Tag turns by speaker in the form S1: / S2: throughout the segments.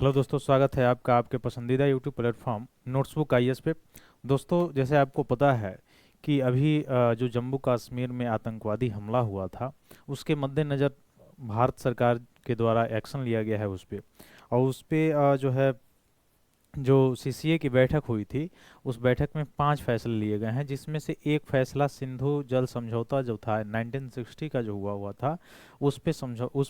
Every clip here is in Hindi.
S1: हेलो दोस्तों, स्वागत है आपका आपके पसंदीदा यूट्यूब प्लेटफॉर्म नोट्सबुक आईएएस पे। दोस्तों, जैसे आपको पता है कि अभी जो जम्मू कश्मीर में आतंकवादी हमला हुआ था, उसके मद्देनज़र भारत सरकार के द्वारा एक्शन लिया गया है उस पे। और उस पे जो है, जो सीसीए की बैठक हुई थी, उस बैठक में 5 फैसले लिए गए हैं, जिसमें से एक फैसला सिंधु जल समझौता जो था 1960 का जो हुआ हुआ था, उस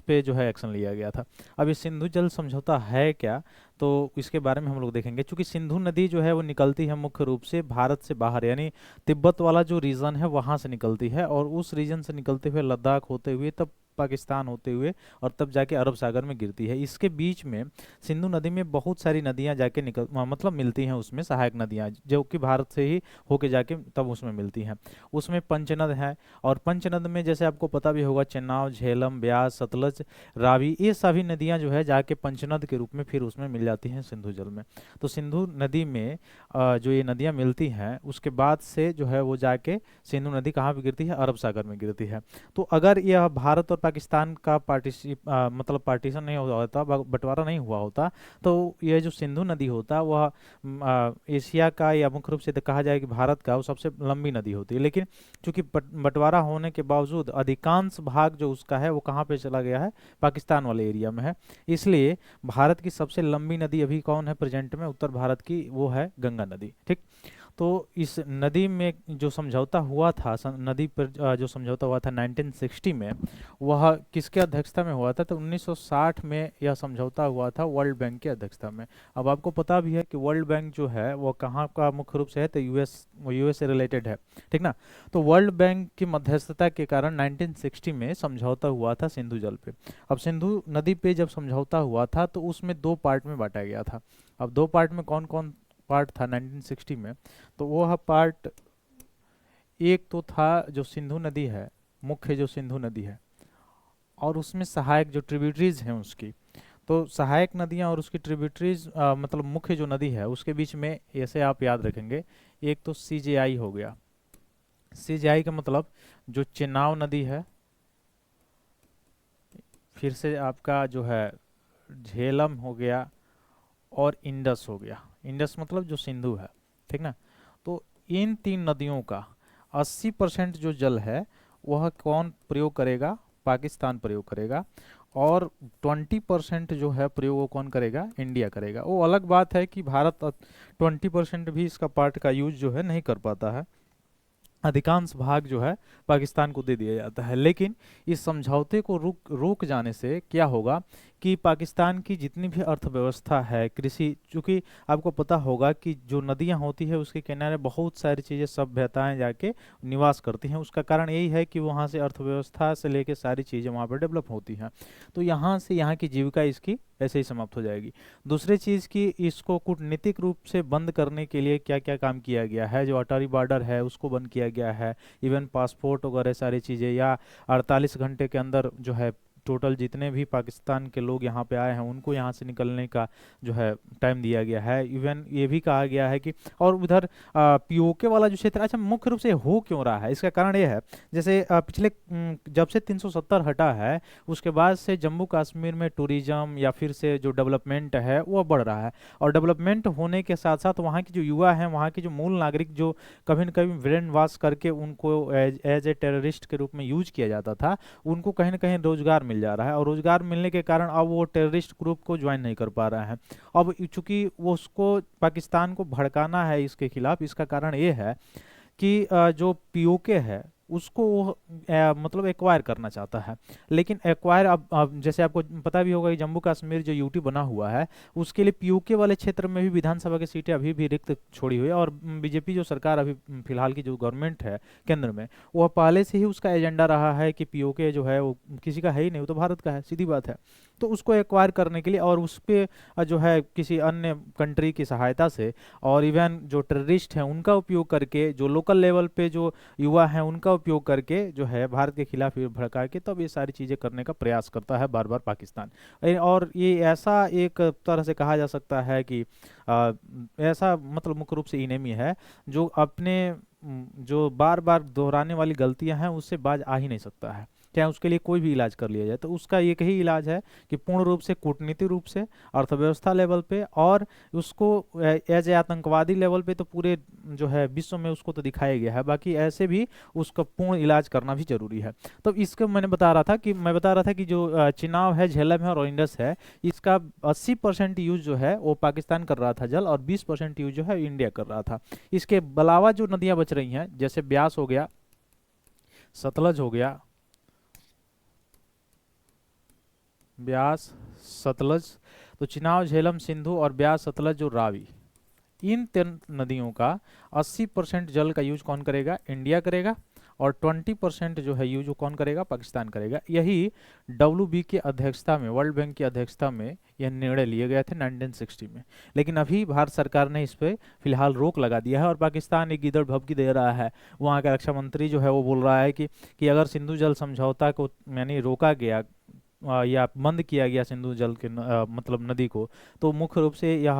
S1: पे जो है एक्शन लिया गया था। अब ये सिंधु जल समझौता है क्या, तो इसके बारे में हम लोग देखेंगे। क्योंकि सिंधु नदी जो है वो निकलती है मुख्य रूप से भारत से बाहर, यानी तिब्बत वाला जो रीजन है वहाँ से निकलती है, और उस रीजन से निकलते हुए लद्दाख होते हुए तब पाकिस्तान होते हुए और तब जाके अरब सागर में गिरती है। इसके बीच में सिंधु नदी में बहुत सारी नदियां जाके मतलब मिलती हैं, उसमें सहायक नदियां जो कि भारत से ही होके जाके तब उसमें मिलती हैं। उसमें पंचनद है, और पंचनद में जैसे आपको पता भी होगा, चेनाब, झेलम, ब्यास, सतलज, रावी, ये सभी नदियां जो है जाके पंचनद के रूप में फिर उसमें मिल जाती हैं सिंधु जल में। तो सिंधु नदी में जो ये नदियां मिलती हैं, उसके बाद से जो है वो जाके सिंधु नदी कहाँ पे गिरती है, अरब सागर में गिरती है। तो अगर यह भारत और पाकिस्तान का मतलब पार्टीशन नहीं हुआ होता, बंटवारा नहीं हुआ होता, तो यह जो सिंधु नदी होता वह एशिया का, या मुख्य रूप से तो कहा जाए कि भारत का, वो सबसे लंबी नदी होती है। लेकिन चूंकि बंटवारा होने के बावजूद अधिकांश भाग जो उसका है वो कहाँ पे चला गया है, पाकिस्तान वाले एरिया में है। इसलिए भारत की सबसे लंबी नदी अभी कौन है प्रेजेंट में, उत्तर भारत की, वो है गंगा नदी। ठीक। तो इस नदी में जो समझौता हुआ था, नदी पर जो समझौता हुआ था 1960 में, वह किसके अध्यक्षता में हुआ था, तो 1960 में यह समझौता हुआ था वर्ल्ड बैंक की अध्यक्षता में। अब आपको पता भी है कि वर्ल्ड बैंक जो है वो कहाँ का मुख्य रूप से है, तो यूएस से रिलेटेड है। ठीक ना। तो वर्ल्ड बैंक की मध्यस्थता के कारण 1960 में समझौता हुआ था सिंधु जल पे। अब सिंधु नदी पे जब समझौता हुआ था तो उसमें दो पार्ट में बांटा गया था। अब दो पार्ट में कौन कौन पार्ट था 1960 में, तो वह पार्ट एक तो था जो सिंधु नदी है, मुख्य जो सिंधु नदी है, और उसमें सहायक जो ट्रिब्यूटरीज हैं उसकी। तो सहायक नदियां और उसकी ट्रिब्यूटरीज, मतलब मुख्य जो नदी है उसके बीच में, ऐसे आप याद रखेंगे, एक तो सीजेआई हो गया। सीजेआई का मतलब जो चेनाब नदी है, फिर से आपका जो है झेलम हो गया, और इंडस हो गया। इंडस मतलब जो सिंधु है। ठीक ना। तो इन तीन नदियों का 80% जो जल है वह कौन प्रयोग करेगा, पाकिस्तान प्रयोग करेगा। और 20% जो है प्रयोग वो कौन करेगा, इंडिया करेगा। वो अलग बात है कि भारत 20% भी इसका पार्ट का यूज जो है नहीं कर पाता है, अधिकांश भाग जो है पाकिस्तान को दे दिया जाता है। लेकिन इस समझौते को रोक जाने से क्या होगा कि पाकिस्तान की जितनी भी अर्थव्यवस्था है, कृषि, चूंकि आपको पता होगा कि जो नदियां होती है उसके किनारे बहुत सारी चीज़ें, सभ्यताएं जाके निवास करती हैं। उसका कारण यही है कि वहाँ से अर्थव्यवस्था से लेके सारी चीज़ें वहाँ पर डेवलप होती हैं। तो यहाँ से यहाँ की जीविका इसकी ऐसे ही समाप्त हो जाएगी। दूसरी चीज़ की, इसको कूटनीतिक रूप से बंद करने के लिए क्या क्या काम किया गया है, जो अटारी बॉर्डर है उसको बंद किया गया है, इवन पासपोर्ट वगैरह सारी चीज़ें, या 48 घंटे के अंदर जो है टोटल जितने भी पाकिस्तान के लोग यहाँ पे आए हैं उनको यहाँ से निकलने का जो है टाइम दिया गया है। इवन ये भी कहा गया है कि, और उधर पीओके वाला जो क्षेत्र, अच्छा मुख्य रूप से हो क्यों रहा है, इसका कारण ये है, जैसे पिछले जब से 370 हटा है उसके बाद से जम्मू कश्मीर में टूरिज्म या फिर से जो डेवलपमेंट है वो बढ़ रहा है। और डेवलपमेंट होने के साथ साथ वहाँ की जो युवा हैं, वहाँ के जो मूल नागरिक, जो कभी न कभी ब्रेन वॉश करके उनको एज ए टेररिस्ट के रूप में यूज किया जाता था, उनको कहीं ना कहीं रोजगार मिल जा रहा है। और रोजगार मिलने के कारण अब वो टेररिस्ट ग्रुप को ज्वाइन नहीं कर पा रहा है। अब चूंकि वो उसको पाकिस्तान को भड़काना है इसके खिलाफ, इसका कारण ये है कि जो पीओके है उसको वो मतलब एक्वायर करना चाहता है। लेकिन एक्वायर, अब जैसे आपको पता भी होगा कि जम्मू कश्मीर जो यूटी बना हुआ है उसके लिए पीओके वाले क्षेत्र में भी विधानसभा की सीटें अभी भी रिक्त छोड़ी हुई है। और बीजेपी जो सरकार अभी फिलहाल की जो गवर्नमेंट है केंद्र में, वह पहले से ही उसका एजेंडा रहा है कि पीओके जो है वो किसी का है ही नहीं, वो तो भारत का है, सीधी बात है। तो उसको एक्वायर करने के लिए, और उस पर जो है किसी अन्य कंट्री की सहायता से, और इवन जो टेररिस्ट हैं उनका उपयोग करके, जो लोकल लेवल पे जो युवा हैं उनका उपयोग करके जो है भारत के खिलाफ ये भड़का के तब ये सारी चीज़ें करने का प्रयास करता है बार बार पाकिस्तान। और ये ऐसा एक तरह से कहा जा सकता है कि ऐसा मतलब मुख्य रूप से इनेमी है जो अपने जो बार बार दोहराने वाली गलतियां हैं उससे बाज आ ही नहीं सकता है। चाहे उसके लिए कोई भी इलाज कर लिया जाए, तो उसका एक ही इलाज है कि पूर्ण रूप से कूटनीतिक रूप से अर्थव्यवस्था लेवल पे और उसको एज ए आतंकवादी लेवल पे तो पूरे जो है विश्व में उसको तो दिखाया गया है, बाकी ऐसे भी उसका पूर्ण इलाज करना भी जरूरी है। तो इसको मैं बता रहा था कि जो चिनाब है, झेलम है और इंडस है, इसका 80% यूज जो है वो पाकिस्तान कर रहा था जल, और 20% यूज जो है इंडिया कर रहा था। इसके अलावा जो नदियां बच रही हैं, जैसे ब्यास हो गया, सतलज हो गया, ब्यास, सतलज, तो चिनाब, झेलम, सिंधु और ब्यास, सतलज और रावी, इन 3 नदियों का 80% जल का यूज कौन करेगा? इंडिया करेगा, और 20% जो है यूज कौन करेगा? पाकिस्तान करेगा। यही WB की अध्यक्षता में, वर्ल्ड बैंक की अध्यक्षता में यह निर्णय लिए गए थे 1960 में। लेकिन अभी भारत सरकार ने इस पे फिलहाल रोक लगा दिया है और पाकिस्तान एक गिदड़ भभकी दे रहा है। वहाँ का रक्षा मंत्री जो है वो बोल रहा है कि अगर सिंधु जल समझौता को यानी रोका गया या बंद किया गया सिंधु जल के मतलब नदी को, तो मुख्य रूप से यह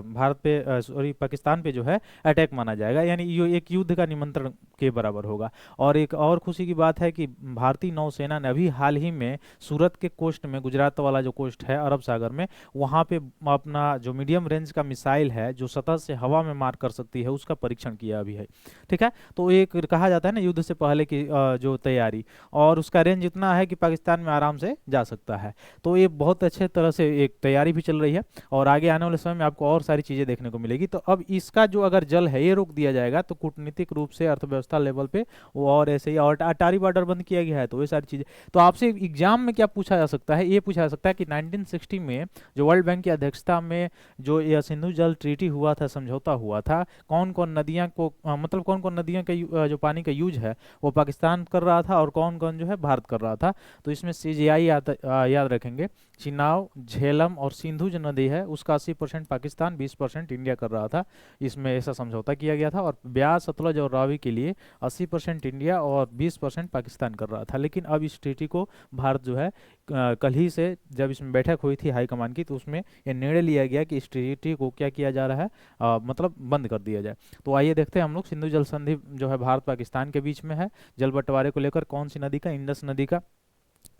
S1: भारत पे सॉरी पाकिस्तान पे जो है अटैक माना जाएगा, यानी ये एक युद्ध का निमंत्रण के बराबर होगा। और एक और खुशी की बात है कि भारतीय नौसेना ने अभी हाल ही में सूरत के कोस्ट में, गुजरात वाला जो कोस्ट है अरब सागर में, वहाँ पे अपना जो मीडियम रेंज का मिसाइल है जो सतह से हवा में मार कर सकती है, उसका परीक्षण किया अभी है। ठीक है, तो एक कहा जाता है ना युद्ध से पहले की जो तैयारी, और उसका रेंज इतना है कि पाकिस्तान में आराम से जा सकता है। तो ये बहुत अच्छे तरह से एक तैयारी भी चल रही है और आगे आने वाले समय में आपको और सारी चीजें देखने को मिलेगी। तो अब इसका जो अगर जल है ये रोक दिया जाएगा तो कूटनीतिक रूप से अर्थव्यवस्था लेवल पे वो, और ऐसे ही और अटारी बॉर्डर बंद किया गया है, तो ये सारी चीजें। तो आपसे एग्जाम में क्या पूछा जा सकता है? ये पूछा जा सकता है कि 1960 में जो वर्ल्ड बैंक की अध्यक्षता में जो यह सिंधु जल ट्रीटी हुआ था, समझौता हुआ था, कौन कौन नदियां को मतलब कौन कौन नदियां का जो पानी का यूज है वो पाकिस्तान कर रहा था और कौन कौन जो है भारत कर रहा था। तो इसमें CGI याद रखेंगे, चिनाब, झेलम और सिंधु जो नदी है उसका 80% पाकिस्तान, 20% इंडिया कर रहा था। इसमें ऐसा समझौता किया गया था। और ब्यास, सतलज और रावी के लिए 80% इंडिया और 20% पाकिस्तान कर रहा था। लेकिन अब इस ट्रीटी को भारत जो है कल ही से जब इसमें बैठक हुई थी हाईकमान की, तो उसमें यह निर्णय लिया गया कि इस ट्रीटी को क्या किया जा रहा है, मतलब बंद कर दिया जाए। तो आइए देखते हैं हम लोग सिंधु जल संधि जो है भारत पाकिस्तान के बीच में है, जल बंटवारे को लेकर कौन सी नदी का? इंडस नदी का।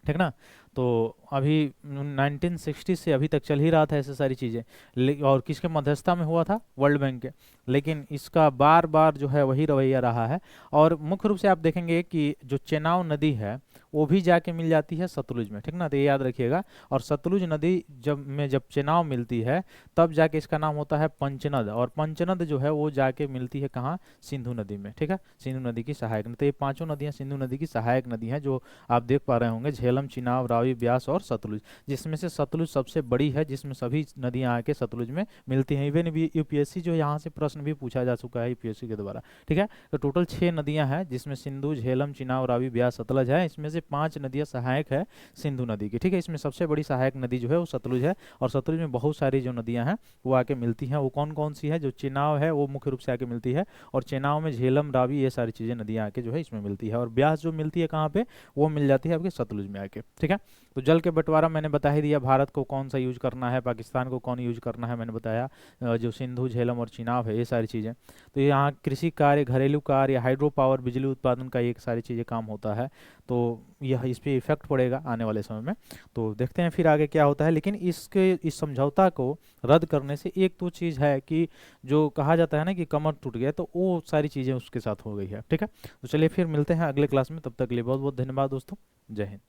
S1: ठीक ना? तो अभी 1960 से अभी तक चल ही रहा था ऐसे सारी चीज़ें, और किसके मध्यस्थता में हुआ था? वर्ल्ड बैंक के। लेकिन इसका बार बार जो है वही रवैया रहा है। और मुख्य रूप से आप देखेंगे कि जो चेनाब नदी है वो भी जाके मिल जाती है सतलुज में। ठीक ना? तो ये याद रखिएगा। और सतलुज नदी जब चेनाब मिलती है तब जाके इसका नाम होता है पंचनद, और पंचनद जो है वो जाके मिलती है कहाँ? सिंधु नदी में। ठीक है, सिंधु नदी की सहायक नदी। तो ये पांचों नदियाँ सिंधु नदी की सहायक नदी हैं जो आप देख पा रहे होंगे, झेलम, चिनाब, रावी, ब्यास और सतलुज, जिसमें से सतलुज सबसे बड़ी है, जिसमें सभी नदियां आके सतलुज में मिलती हैं। इवन भी UPSC जो यहाँ से प्रश्न भी पूछा जा चुका है UPSC के द्वारा। ठीक है, तो टोटल 6 नदियां हैं जिसमें सिंधु, झेलम, चिनाब, रावी, ब्यास, सतलज है। इसमें से 5 नदियां सहायक है सिंधु नदी की। ठीक है, इसमें सबसे बड़ी सहायक नदी जो है वो सतलुज है, और सतलुज में बहुत सारी जो नदियां हैं वो आके मिलती हैं। वो कौन कौन सी है? जो चिनाब है वो मुख्य रूप से आके मिलती है, और चिनाब में झेलम, रावी, ये सारी चीजें नदियां आके जो है इसमें मिलती है। और ब्यास जो मिलती है कहाँ पे? वो मिल जाती है आपके सतलुज में आके। ठीक है, तो जल के बंटवारा मैंने बता ही दिया, भारत को कौन सा यूज करना है, पाकिस्तान को कौन यूज करना है मैंने बताया, जो सिंधु, झेलम और चिनाब है ये सारी चीज़ें। तो यहाँ कृषि कार्य, घरेलू कार्य या हाइड्रो पावर, बिजली उत्पादन का ये सारी चीज़ें काम होता है। तो यह इस पे इफेक्ट पड़ेगा आने वाले समय में। तो देखते हैं फिर आगे क्या होता है। लेकिन इस समझौता को रद्द करने से एक तो चीज़ है कि जो कहा जाता है ना कि कमर टूट गया, तो वो सारी चीज़ें उसके साथ हो गई है। ठीक है, तो चलिए फिर मिलते हैं अगले क्लास में। तब तक के लिए बहुत बहुत धन्यवाद दोस्तों। जय हिंद।